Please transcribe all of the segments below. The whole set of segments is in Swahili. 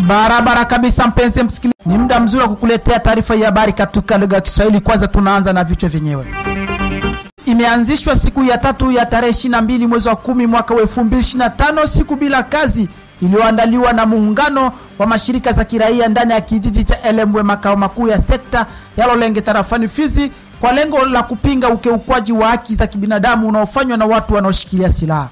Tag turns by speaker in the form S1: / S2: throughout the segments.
S1: Barabara kabisa mpenzi msikilizaji. Ni muda mzuri wa kukuletea taarifa ya habari katika lugha ya Kiswahili. Kwanza tunaanza na vichwa vyenyewe. Imeanzishwa siku ya 3 ya tarehe 22 mwezi wa 10 mwaka wa 2025 siku bila kazi iliyoandaliwa na muungano wa mashirika za kiraia ndani ya kijiji cha Elembwe, makao makuu ya sekta ya Lolenge tarafani Fizi, kwa lengo la kupinga ukiukwaji wa haki za kibinadamu unaofanywa na watu wanaoshikilia silaha.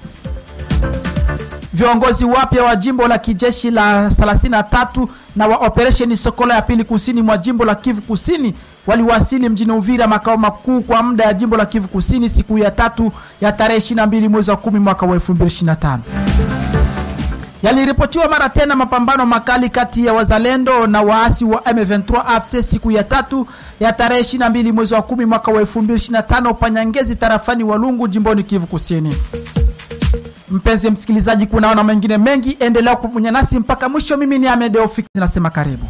S1: Viongozi wapya wa jimbo la kijeshi la 33 na wa operation Sokola ya pili kusini mwa jimbo la Kivu Kusini waliwasili mjini Uvira, makao makuu kwa muda ya jimbo la Kivu Kusini siku ya 3 ya tarehe 22 mwezi wa 10 mwaka wa 2025. Yaliripotiwa mara tena mapambano makali kati ya wazalendo na waasi wa M23 AFC siku ya 3 ya tarehe 22 mwezi wa 10 mwaka wa 2025 Panyangezi tarafani Walungu jimboni Kivu Kusini. Mpenzi msikilizaji, kunaona mengine mengi, endelea kupunya nasi mpaka mwisho. Mimi ni Ahmed Ofik, nasema karibu.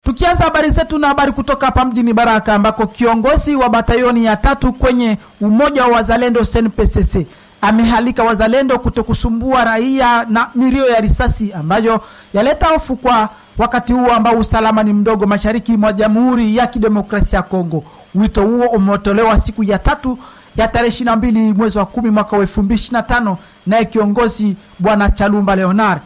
S1: Tukianza habari zetu na habari kutoka hapa mjini Baraka, ambako kiongozi wa batayoni ya 3 kwenye umoja wa wazalendo SNPCC amehalika wazalendo kutokusumbua raia na milio ya risasi ambayo yaleta hofu kwa wakati huo ambao usalama ni mdogo mashariki mwa Jamhuri ya Kidemokrasia ya Kongo. Wito huo umetolewa siku ya 3 ya tarehe 22 mwezi wa 10 mwaka wa 2025 na kiongozi Bwana Chalumba Leonard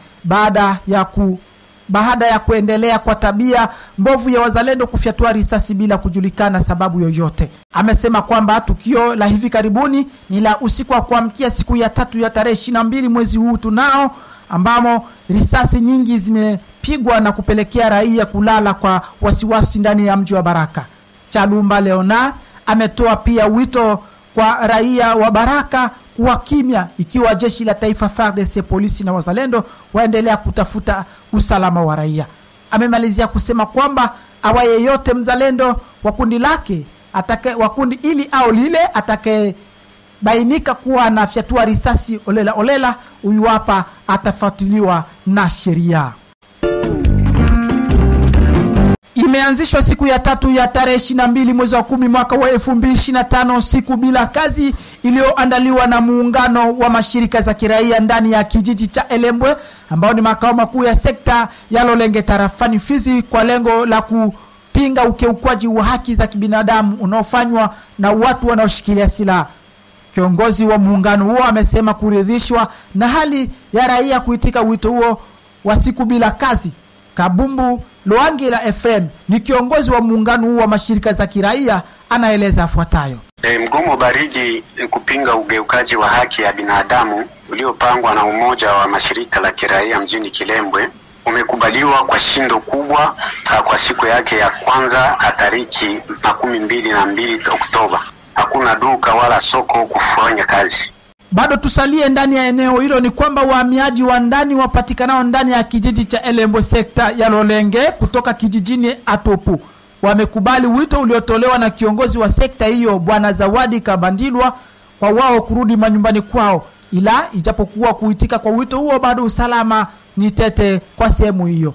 S1: baada ya kuendelea kwa tabia mbovu ya wazalendo kufyatua risasi bila kujulikana sababu yoyote. Amesema kwamba tukio la hivi karibuni ni la usiku wa kuamkia siku ya 3 ya tarehe 22 mwezi huu tunao, ambamo risasi nyingi zimepigwa na kupelekea raia kulala kwa wasiwasi ndani ya mji wa Baraka. Chalumba Leonard ametoa pia wito kwa raia wa Baraka kuwa kimya ikiwa jeshi la taifa FARDC, polisi na wazalendo waendelea kutafuta usalama wa raia. Amemalizia kusema kwamba awaye yote mzalendo wa kundi lake wakundi ili au lile atake bainika kuwa anafyatua risasi olela huyu hapa atafuatiliwa na sheria. Imeanzishwa siku ya 3 ya tarehe 22 mwezi wa 10 mwaka wa 2025 siku bila kazi iliyoandaliwa na muungano wa mashirika za kiraia ndani ya kijiji cha Elembwe, ambao ni makao makuu ya sekta ya Lolenge tarafani Fizi, kwa lengo la kupinga ukiukwaji wa haki za kibinadamu unaofanywa na watu wanaoshikilia silaha. Kiongozi wa muungano huo amesema kuridhishwa na hali ya raia kuitika wito huo wa siku bila kazi. Kabumbu Loange la FM ni kiongozi wa muungano huu wa mashirika za kiraia, anaeleza afuatayo.
S2: Mgomo baridi kupinga ugeukaji wa haki ya binadamu uliopangwa na umoja wa mashirika la kiraia mjini Kilembwe umekubaliwa kwa shindo kubwa kwa siku yake ya kwanza tariki 22 Oktoba. Hakuna duka wala soko kufanya kazi.
S1: Bado tusalie ndani ya eneo hilo ni kwamba wahamiaji wa ndani wapatikanao ndani ya kijiji cha Elembwe sekta ya Lolenge kutoka kijijini Atopu wamekubali wito uliotolewa na kiongozi wa sekta hiyo Bwana Zawadi Kabandilwa kwa wao kurudi manyumbani kwao, ila ijapokuwa kuitika kwa wito huo bado usalama ni tete kwa sehemu hiyo.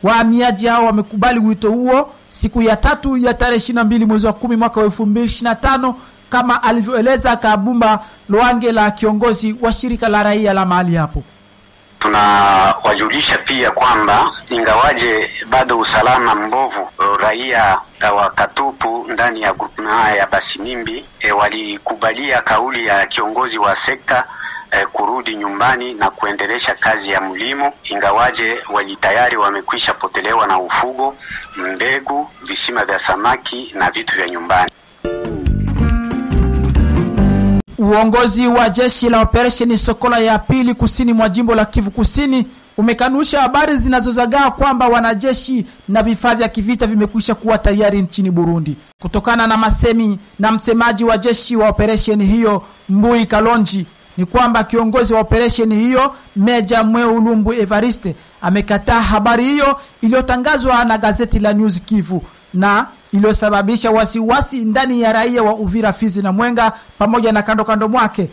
S1: Wahamiaji hao wamekubali wito huo siku ya 3 ya tarehe 22 mwezi wa 10 mwaka wa 2025 kama alivyoeleza Kabumba Loange la kiongozi wa shirika la raia la mahali hapo.
S2: Tunawajulisha pia kwamba ingawaje bado usalama mbovu, raia wa Katupu ndani ya grupu ya Basimimbi walikubalia kauli ya kiongozi wa sekta kurudi nyumbani na kuendelesha kazi ya mlimo, ingawaje tayari wamekwisha potelewa na ufugo, mbegu, visima vya samaki na vitu vya nyumbani.
S1: Uongozi wa jeshi la operation Sokola ya pili kusini mwa jimbo la Kivu Kusini umekanusha habari zinazozagaa kwamba wanajeshi na vifaa vya kivita vimekwisha kuwa tayari nchini Burundi. Kutokana na masemi na msemaji wa jeshi wa operation hiyo Mbui Kalonji, ni kwamba kiongozi wa operation hiyo Meja Mweulumbu Evariste amekataa habari hiyo iliyotangazwa na gazeti la News Kivu na iliyosababisha wasiwasi ndani ya raia wa Uvira, Fizi na Mwenga pamoja na kando mwake.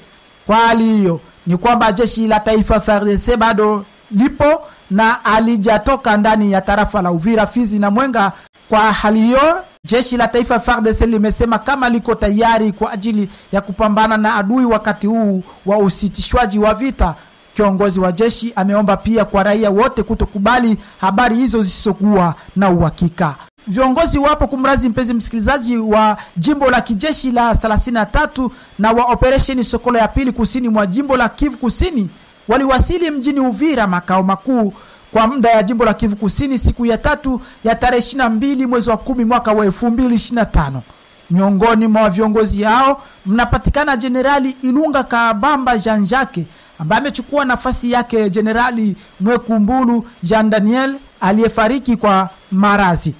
S1: Kwa hali hiyo ni kwamba jeshi la taifa FARDC bado lipo na alijatoka ndani ya tarafa la Uvira, Fizi na Mwenga. Kwa hali hiyo Jeshi la taifa FARDC limesema kama liko tayari kwa ajili ya kupambana na adui wakati huu wa usitishwaji wa vita. Kiongozi wa jeshi ameomba pia kwa raia wote kutokubali habari hizo zisizokuwa na uhakika. Viongozi wapo kumrazi mpenzi msikilizaji wa jimbo la kijeshi la 33 na wa operation Sokolo ya pili kusini mwa jimbo la Kivu Kusini waliwasili mjini Uvira, makao makuu kwa muda ya jimbo la Kivu Kusini siku ya 3 ya tarehe 22 mwezi wa 10 mwaka wa 2025. Miongoni mwa viongozi hao mnapatikana Generali Ilunga Kabamba Jean Jacques ambaye amechukua nafasi yake Generali Mwekumbulu Jean Daniel aliyefariki kwa marazi,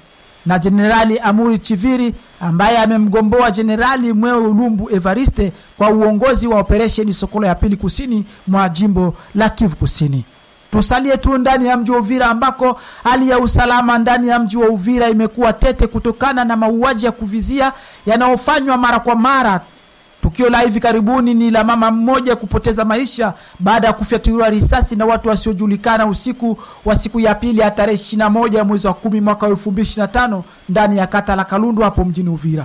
S1: na Generali Amuri Chiviri ambaye amemgomboa Generali Mweulumbu Evariste kwa uongozi wa operation Sokolo ya pili kusini mwa jimbo la Kivu Kusini. Tusalie tu ndani ya mji wa Uvira ambako hali ya usalama ndani ya mji wa Uvira imekuwa tete kutokana na mauaji ya kuvizia yanayofanywa mara kwa mara. Tukio la hivi karibuni ni la mama mmoja kupoteza maisha baada ya kufyatuliwa risasi na watu wasiojulikana usiku wa siku ya pili ya tarehe 21 mwezi wa 10 mwaka 2025 ndani ya kata la Kalundu hapo mjini Uvira.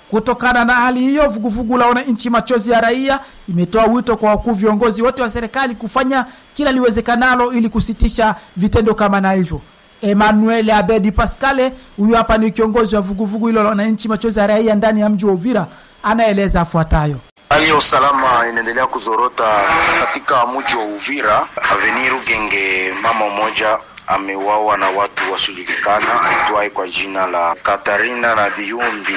S1: Kutokana na hali hiyo, vuguvugu la wananchi machozi ya raia imetoa wito kwa wakuu viongozi wote wa serikali kufanya kila liwezekanalo ili kusitisha vitendo kama na hivyo. Emmanuel Abedi Pascale, huyu hapa ni kiongozi wa vuguvugu hilo la wananchi machozi ya raia ndani ya mji wa Uvira, anaeleza afuatayo.
S3: Hali ya usalama inaendelea kuzorota katika mji wa Uvira. Avenue Rugenge, mama mmoja ameuawa na watu wasiojulikana aitwaye kwa jina la Katarina na Biumbi,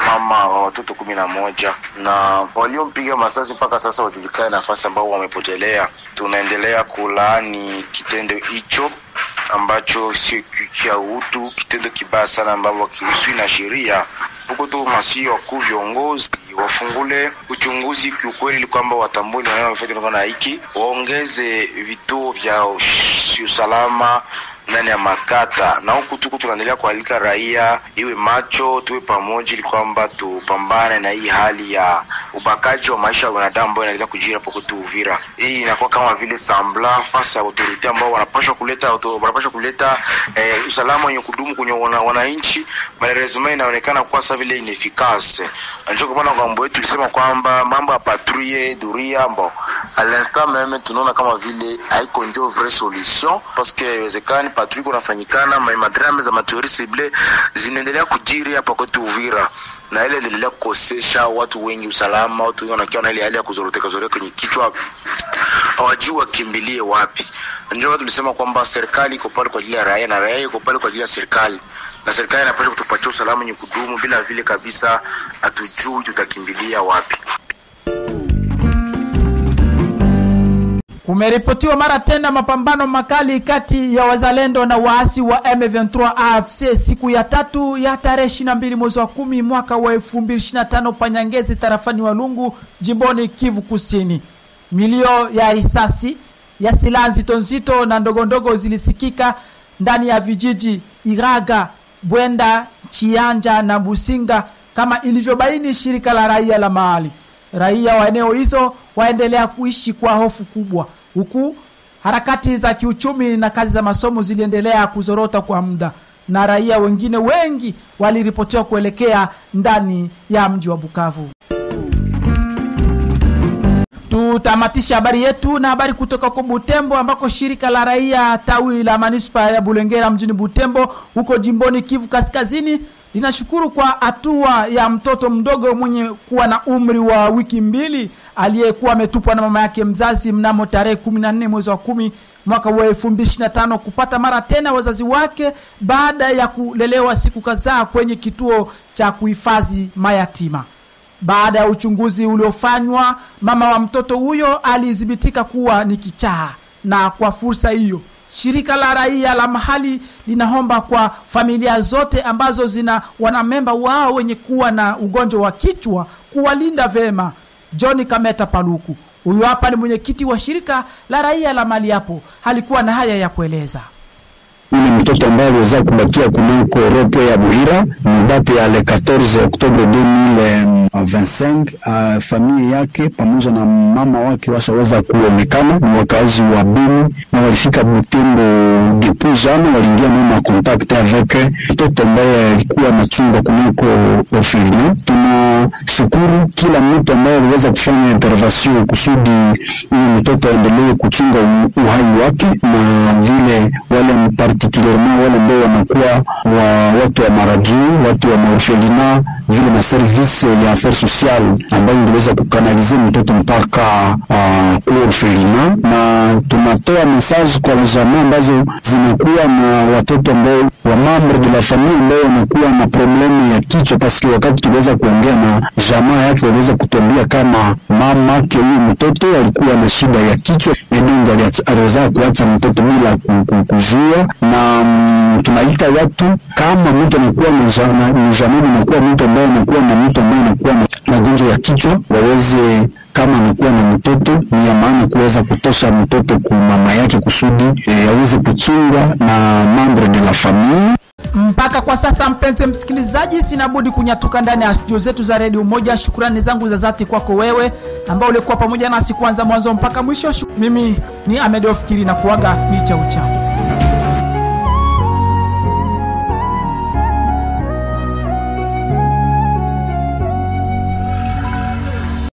S3: mama wa watoto 11, na waliompiga masasi mpaka sasa wajulikane nafasi ambao wamepotelea. Tunaendelea kulaani kitendo hicho ambacho sio kia utu, kitendo kibaya sana ambao kiusui na sheria. Huko tu masio wakuu viongozi wafungule uchunguzi kiukweli kwamba watambue na wanaofanya na hiki, waongeze vituo vya usalama ndani ya makata, na huku tuko tunaendelea kualika raia iwe macho, tuwe pamoja ili kwamba tupambane na hii hali ya ubakaji wa maisha ya wanadamu ambayo inaendelea kujiri hapo kwetu Uvira. Hii inakuwa kama vile sambla fasa autorite ambao wanapaswa kuleta usalama wenye kudumu kwenye wananchi. Malheureusement inaonekana kuwa sasa vile inefficace. Anjoko bwana ngambo wetu tulisema kwamba mambo ya patrouille duria ambao à l'instant même tunaona kama vile haiko ndio vraie solution, parce que inawezekana patrouille kunafanyikana madrama za matori cible zinaendelea kujiri hapa kwetu Uvira, na ile inaendelea kukosesha watu wengi usalama. Watu wengi wanakiona ile hali ya kuzoroteka kwenye kichwa, hawajui wakimbilie wapi. Ndio tulisema kwamba serikali iko pale kwa ajili ya raia na raia iko pale kwa ajili ya serikali, na serikali inapaswa kutupatia usalama wenye kudumu. Bila vile kabisa hatujui tutakimbilia wapi.
S1: Kumeripotiwa mara tena mapambano makali kati ya wazalendo na waasi wa M23 AFC siku ya 3 ya tarehe 22 mwezi wa 10 mwaka wa 2025 Panyangezi tarafani Walungu jimboni Kivu Kusini. Milio ya risasi ya silaha nzito na ndogondogo zilisikika ndani ya vijiji Iraga, Bwenda, Chianja na Businga kama ilivyobaini shirika la raia la mahali. Raia wa eneo hizo waendelea kuishi kwa hofu kubwa, huku harakati za kiuchumi na kazi za masomo ziliendelea kuzorota kwa muda, na raia wengine wengi waliripotiwa kuelekea ndani ya mji wa Bukavu. Tutamatisha habari yetu na habari kutoka kwa Butembo ambako shirika la raia tawi la manispa ya Bulengera mjini Butembo huko jimboni Kivu Kaskazini linashukuru kwa hatua ya mtoto mdogo mwenye kuwa na umri wa wiki 2 aliyekuwa ametupwa na mama yake mzazi mnamo tarehe 14 mwezi wa 10 mwaka wa 2025 kupata mara tena wazazi wake baada ya kulelewa siku kadhaa kwenye kituo cha kuhifadhi mayatima. Baada ya uchunguzi uliofanywa, mama wa mtoto huyo alithibitika kuwa ni kichaa, na kwa fursa hiyo shirika la raia la mahali linaomba kwa familia zote ambazo zina wanamemba wao wenye kuwa na ugonjwa wa kichwa kuwalinda vema. John Kameta Paluku, huyu hapa ni mwenyekiti wa shirika la raia la mahali hapo, alikuwa na haya ya kueleza.
S4: Ule mtoto ambaye aliweza kubakia kunako ropo ya Buhira mdate ya le 14 Oktobre 2025, familia yake pamoja na mama wake washaweza kuonekana, ni wakazi wa Beni na walifika Butembo depuis jana waliingia na contact avec mtoto ambaye alikuwa anachungwa kunako orphelinat. Tunashukuru kila mtu ambaye aliweza kufanya intervention kusudi huyo mtoto aendelee kuchunga uhai wake, na vile wale particulièrement wale ambao wanakuwa watu wa maradio, watu wa orphelinat, vile na service ya affaires sociales ambayo iliweza kukanalize mtoto mpaka orphelinat. Na tunatoa message kwa jamaa ambazo zinakuwa na watoto ambao wa membre de la famille ambao wanakuwa na problemu ya kichwa, paske wakati tuliweza kuongea na jamaa yake waliweza kutuambia kama mama yake huyu mtoto alikuwa na shida ya kichwa, ndio aliweza kuacha mtoto bila kujua. Na tunaita watu kama mtu anakuwa na jamaa anakuwa mtu ambaye anakuwa na mtu ambaye anakuwa na magonjwa ya kichwa, waweze kama anakuwa na mtoto, ni ya maana kuweza kutosha mtoto kwa mama yake kusudi aweze kuchungwa na membre de la famille.
S1: Mpaka kwa sasa, mpenzi msikilizaji, sinabudi kunyatuka ndani ya studio zetu za Radio Moja. Shukrani zangu za dhati kwako wewe ambao ulikuwa pamoja nasi kuanza mwanzo mpaka mwisho. Mimi ni Ahmed Ofikiri na kuaga ni chao chao.